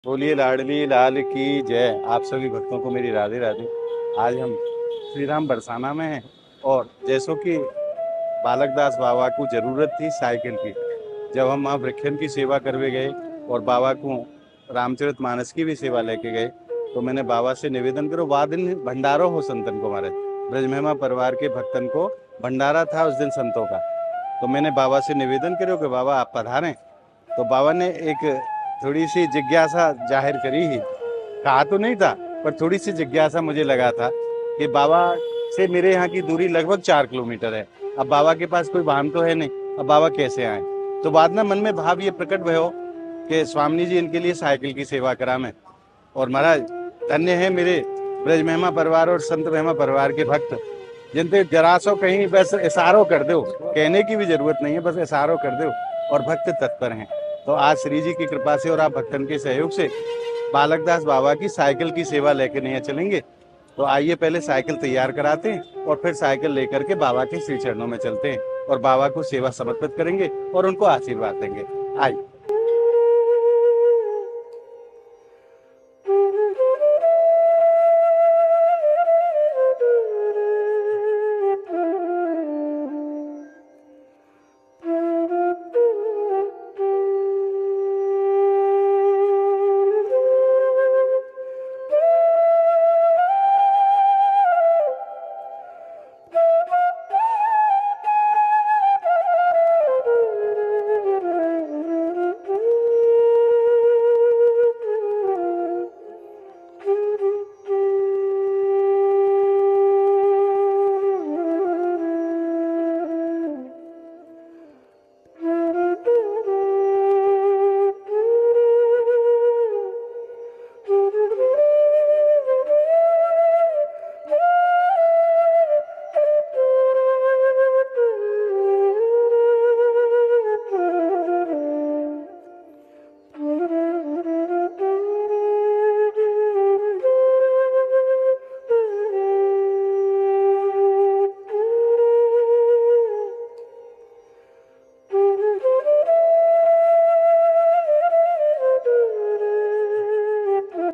बोलिए लाडली लाल की जय। आप सभी भक्तों को मेरी राधे राधे। आज हम श्री राम बरसाना में हैं और जैसो कि बालकदास बाबा को जरूरत थी साइकिल की, जब हम वहाँ वृक्षन की सेवा करवे गए और बाबा को रामचरितमानस की भी सेवा लेके गए, तो मैंने बाबा से निवेदन करो बाद दिन भंडारो हो संतन को महाराज। ब्रज महिमा परिवार के भक्तन को भंडारा था उस दिन संतों का। तो मैंने बाबा से निवेदन करो कि बाबा आप पधारें। तो बाबा ने एक थोड़ी सी जिज्ञासा जाहिर करी ही, कहा तो नहीं था, पर थोड़ी सी जिज्ञासा मुझे लगा था कि बाबा से मेरे यहाँ की दूरी लगभग 4 किलोमीटर है। अब बाबा के पास कोई वाहन तो है नहीं, अब बाबा कैसे आए। तो बाद में मन में भाव ये प्रकट भयो कि स्वामी जी इनके लिए साइकिल की सेवा करा मैं। और महाराज धन्य है मेरे ब्रज महिमा परिवार और संत महिमा परिवार के भक्त, जिनते जरा सो कहीं बस इशारों कर दो, कहने की भी जरूरत नहीं है, बस इशारों कर दो और भक्त तत्पर हैं। तो आज श्री जी की कृपा से और आप भक्तन के सहयोग से बालकदास बाबा की साइकिल की सेवा लेकर नहीं चलेंगे। तो आइए पहले साइकिल तैयार कराते हैं और फिर साइकिल लेकर के बाबा के श्री चरणों में चलते हैं और बाबा को सेवा समर्पित करेंगे और उनको आशीर्वाद देंगे। आइए।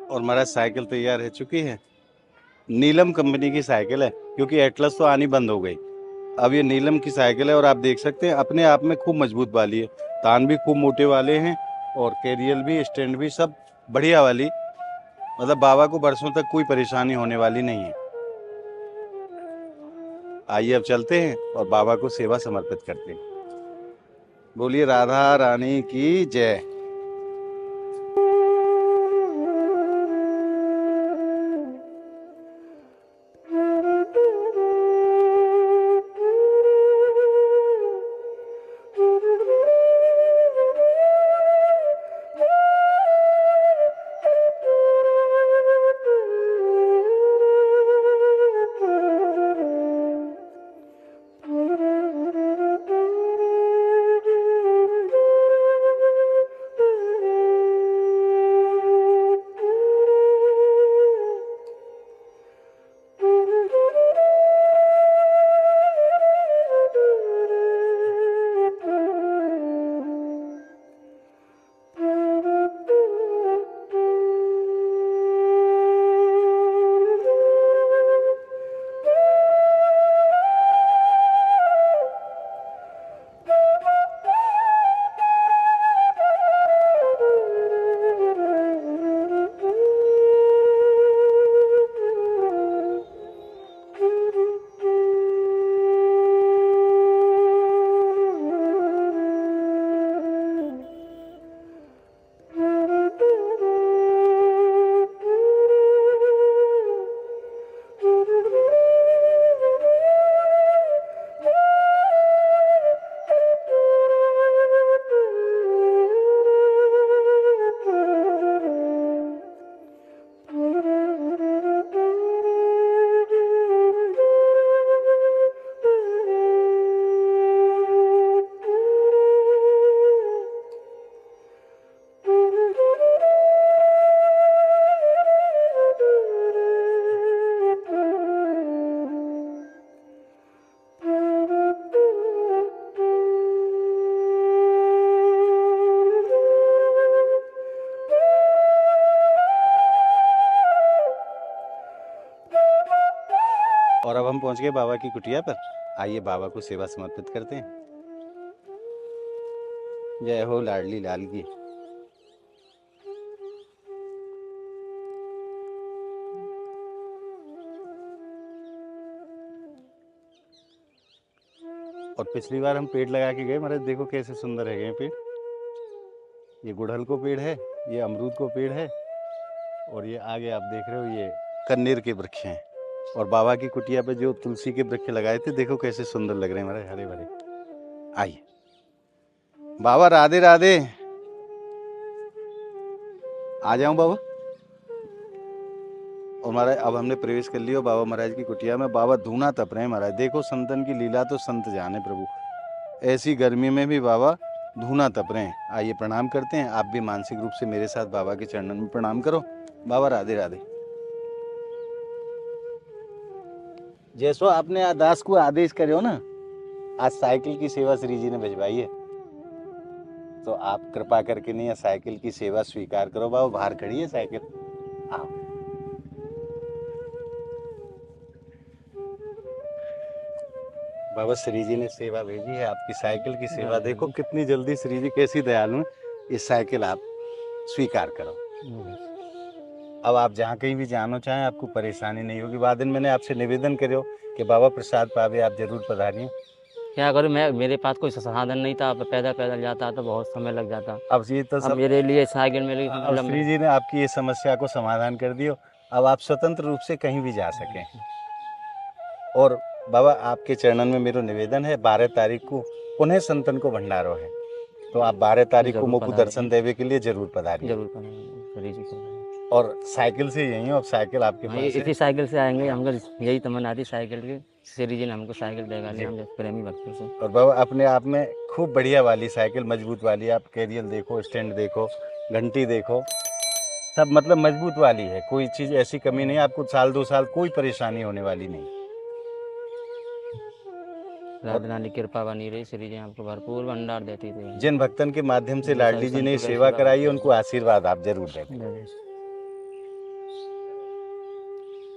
और हमारा साइकिल तैयार है चुकी है। नीलम कंपनी की साइकिल है, क्योंकि एटलस तो आनी बंद हो गई। अब ये नीलम की साइकिल है और आप देख सकते हैं अपने आप में खूब मजबूत वाली है। तान भी खूब मोटे वाले हैं और कैरियल भी स्टैंड भी सब बढ़िया वाली। मतलब बाबा को बरसों तक कोई परेशानी होने वाली नहीं है। आइए अब चलते हैं और बाबा को सेवा समर्पित करते हैं। बोलिए राधा रानी की जय। और अब हम पहुंच गए बाबा की कुटिया पर। आइए बाबा को सेवा समर्पित करते हैं। जय हो लाडली लाल की। और पिछली बार हम पेड़ लगा के गए महाराज, देखो कैसे सुंदर है ये पेड़। ये गुड़हल को पेड़ है, ये अमरूद को पेड़ है, और ये आगे आप देख रहे हो ये कन्नेर के वृक्ष हैं। और बाबा की कुटिया पे जो तुलसी के वृक्ष लगाए थे, देखो कैसे सुंदर लग रहे हैं महाराज, हरे भरे। आइए बाबा, राधे राधे। आ जाऊं बाबा। और महाराज अब हमने प्रवेश कर लिया बाबा महाराज की कुटिया में। बाबा धूना तप रहे हैं महाराज, देखो संतन की लीला तो संत जाने प्रभु। ऐसी गर्मी में भी बाबा धूना तप रहे हैं। आइए प्रणाम करते हैं। आप भी मानसिक रूप से मेरे साथ बाबा के चरणन में प्रणाम करो। बाबा राधे राधे। जैसो आपने दास को आदेश करो ना, आज साइकिल की सेवा श्री जी ने भिजवाई है, तो आप कृपा करके नहीं साइकिल की सेवा स्वीकार करो। बाबा बाहर खड़ी है साइकिल, आओ। बाबा श्री जी ने सेवा भेजी है, आपकी साइकिल की सेवा। देखो कितनी जल्दी श्री जी कैसी दयालु हैं। ये साइकिल आप स्वीकार करो। अब आप जहाँ कहीं भी जानो चाहें, आपको परेशानी नहीं होगी। बाद में मैंने आपसे निवेदन करो कि बाबा प्रसाद पावे, आप जरूर पधारिए। क्या करूँ मैं, मेरे पास कोई साधन नहीं था, पैदल पैदल जाता तो बहुत समय लग जाता। अब ये तो सब मेरे लिए साइकिल मेरे श्री जी ने आपकी ये समस्या को समाधान कर दियो। अब आप स्वतंत्र रूप से कहीं भी जा सकें। और बाबा आपके चरणन में मेरा निवेदन है, 12 तारीख को पुनः संतन को भंडारो है, तो आप 12 तारीख को मुझको दर्शन देवे के लिए जरूर पधारिए। जरूर। और साइकिल से यही हो, अब साइकिल आपके पास है। इसी साइकिल से आएंगे, हमको यही तमन्ना थी साइकिल की। श्री जी ने हमको साइकिल देगा, हम प्रेमी भक्तों से। और बाबा अपने आप में खूब बढ़िया वाली साइकिल, मजबूत वाली। आप कैरियल देखो, स्टैंड देखो, घंटी देखो, सब मतलब मजबूत वाली है। कोई चीज ऐसी कमी नहीं, आपको साल 2 साल कोई परेशानी होने वाली नहीं। राधा की कृपा बनी रही, श्री जी आपको भरपूर भंडार देती थी। जिन भक्तन के माध्यम से लाडली जी ने सेवा कराई है, उनको आशीर्वाद आप जरूर दें।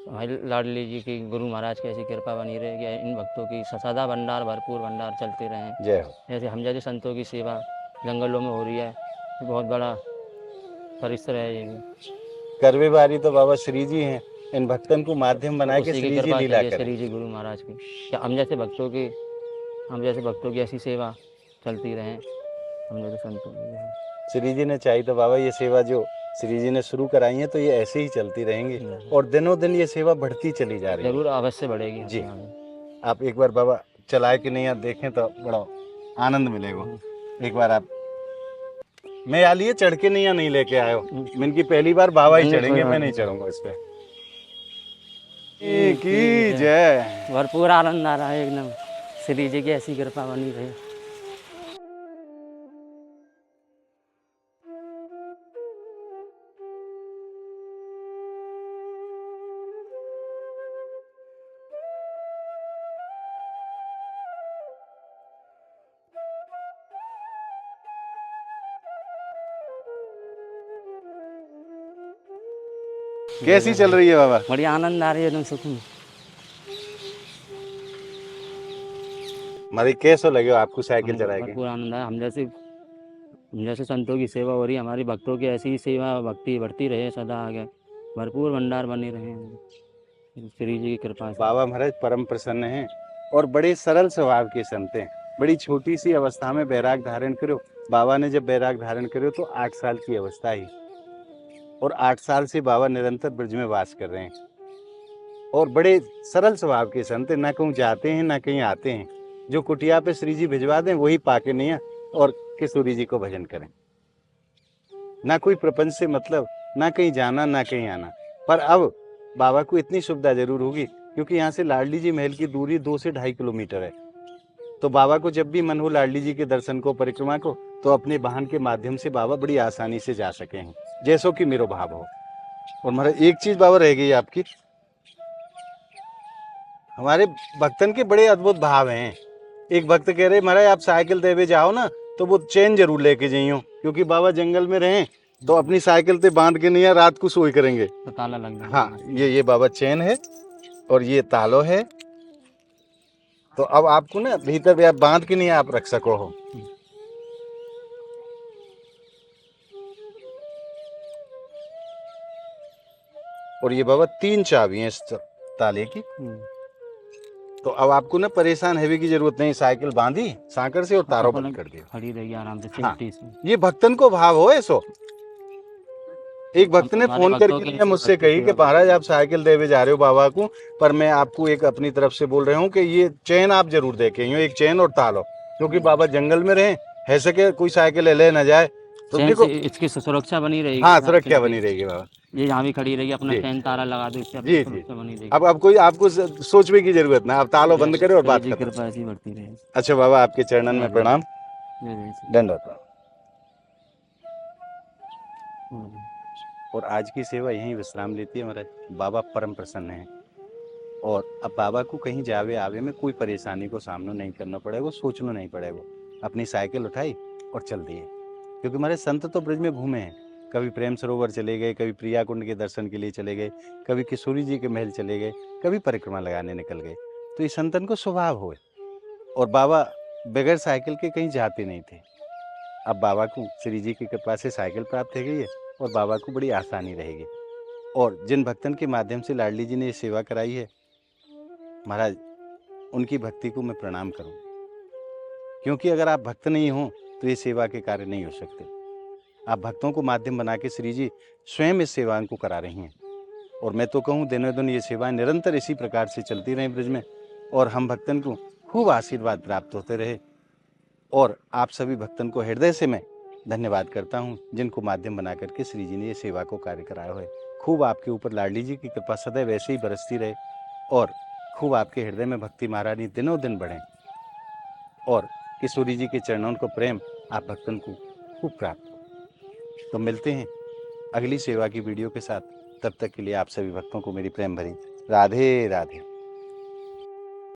हमारी लाडली जी की, गुरु महाराज की ऐसी कृपा बनी रहे कि इन भक्तों की सदा भंडार, भरपूर भंडार चलते रहे। जय हो। जैसे हम जैसे संतों की सेवा जंगलों में हो रही है, बहुत बड़ा परिसर है ये भी। करवे बारी तो बाबा श्री जी हैं, इन भक्तन को माध्यम बनाए के श्री जी लीला करें। श्री जी गुरु महाराज की, क्या हम जैसे भक्तों की ऐसी सेवा चलती रहे, हम जैसे संतों की। श्री जी ने चाहिए तो बाबा ये सेवा जो श्री जी ने शुरू कराई है, तो ये ऐसे ही चलती रहेंगी, और दिनों दिन ये सेवा बढ़ती चली जा रही है। जरूर अवश्य बढ़ेगी जी। आप एक बार बाबा चलाए कि नहीं, आप देखें तो बड़ा आनंद मिलेगा। एक बार आप, मैं आ लिए चढ़ के नहीं लेके आए हो। मैं इनकी पहली बार बाबा ही चढ़ेंगे, मैं नहीं चढ़ूंगा इस पे। की जय। भरपूर आनंद आ रहा है एकदम, श्री जी की ऐसी कृपा बनी रहे। कैसी चल रही है बाबा? बढ़िया, आनंद आ रही है एकदम, सुकून। हमारी कैसा लगे आपको साइकिल चला के? भरपूर आनंद आया। हम जैसे संतों की सेवा हो रही है, हमारी भक्तों की ऐसी ही सेवा भक्ति बढ़ती रहे सदा आगे, भरपूर भंडार बने रहे श्री जी की कृपा से। बाबा महाराज परम प्रसन्न हैं और बड़े सरल स्वभाव के संत हैं। बड़ी छोटी सी अवस्था में बैराग धारण करो। बाबा ने जब बैराग धारण करो तो 8 साल की अवस्था ही, और 8 साल से बाबा निरंतर ब्रज में वास कर रहे हैं, और बड़े सरल स्वभाव के संत, ना कहीं जाते हैं ना कहीं आते हैं। जो कुटिया पे श्री जी भिजवा दें वही पाके नहीं है, और किशोरी जी को भजन करें। ना कोई प्रपंच से मतलब, ना कहीं जाना ना कहीं आना। पर अब बाबा को इतनी सुविधा जरूर होगी, क्योंकि यहाँ से लाडली जी महल की दूरी 2 से 2.5 किलोमीटर है। तो बाबा को जब भी मन हो लाडली जी के दर्शन को, परिक्रमा को, तो अपने वाहन के माध्यम से बाबा बड़ी आसानी से जा सके हैं, जैसो कि मेरो भाव हो। और महाराज एक चीज बाबा रह गई आपकी, हमारे भक्तन के बड़े अद्भुत भाव हैं। एक भक्त कह रहे महाराज आप साइकिल देवे जाओ ना, तो वो चेन जरूर लेके जाइयो, क्योंकि बाबा जंगल में रहे तो अपनी साइकिल पे बांध के नहीं, रात को सोई करेंगे तो ताला लग गया। हाँ, ये बाबा चेन है, और ये तालो है। तो अब आपको ना भीतर भी आप बांध के नहीं आप रख सको हो। और ये बाबा 3 चाबी हैं इस ताले की। तो अब आपको ना परेशान होने की जरूरत नहीं, साइकिल बांधी सांकर से और तारों बंद कर दिया। खड़ी रही आराम से हाँ, सेफ्टी से। ये भक्तन को भाव हो ऐसो। एक भक्त ने हमारे फोन भक्तों करके की ने मुझसे भक्ति कही कि सेवा महाराज आप साइकिल देवे जा रहे हो बाबा को, पर मैं आपको एक अपनी तरफ से बोल रहा हूँ कि ये चेन आप जरूर देखें, एक चेन और तालो, क्योंकि बाबा जंगल में रहे, है सके कोई साइकिल ले ना जाए। तो चैन देखो, से इसकी सुरक्षा बनी रहेगी। हाँ आपके सुरक्षा लिए। बनी रहेगी बाबा ये यहाँ भी खड़ी रहेगी, अपना जी चैन तारा लगा दो, इससे अपनी जी जी। सुरक्षा बनी रहेगी। अब कोई आपको सोचने की जरूरत ना, आप तालो बंद करें और बात जी करें। कृपा ऐसी बढ़ती रहे। अच्छा बाबा, आपके चरणन में प्रणाम, जय जय श्री दंडवत। राम। और आज की सेवा यहीं विश्राम लेती है महाराज। बाबा परम प्रसन्न है, और अब बाबा को कहीं जावे आवे में कोई परेशानी को सामना नहीं करना पड़ेगा, सोचना नहीं पड़ेगा। अपनी साइकिल उठाई और चल दिए। क्योंकि हमारे संत तो ब्रज में घूमे हैं, कभी प्रेम सरोवर चले गए, कभी प्रिया कुंड के दर्शन के लिए चले गए, कभी किशोरी जी के महल चले गए, कभी परिक्रमा लगाने निकल गए। तो इस संतन को स्वभाव हो। और बाबा बगैर साइकिल के कहीं जाते नहीं थे। अब बाबा को श्री जी की कृपा से साइकिल प्राप्त हो गई है, और बाबा को बड़ी आसानी रहेगी। और जिन भक्तन के माध्यम से लाडली जी ने ये सेवा कराई है महाराज, उनकी भक्ति को मैं प्रणाम करूं, क्योंकि अगर आप भक्त नहीं हो तो ये सेवा के कार्य नहीं हो सकते। आप भक्तों को माध्यम बना के श्री जी स्वयं इस सेवाओं को करा रही हैं। और मैं तो कहूँ दिनों दिन ये सेवाएं निरंतर इसी प्रकार से चलती रहें ब्रज में, और हम भक्तन को खूब आशीर्वाद प्राप्त होते रहे। और आप सभी भक्तन को हृदय से मैं धन्यवाद करता हूँ, जिनको माध्यम बना करके श्री जी ने ये सेवा को कार्य कराया है। खूब आपके ऊपर लाडली जी की कृपा सदैव वैसे ही बरसती रहे, और खूब आपके हृदय में भक्ति महारानी दिनों दिन बढ़े, और किशोरी जी के चरणों को प्रेम आप भक्तन को खूब प्राप्त हो। तो मिलते हैं अगली सेवा की वीडियो के साथ, तब तक के लिए आप सभी भक्तों को मेरी प्रेम भरी राधे राधे।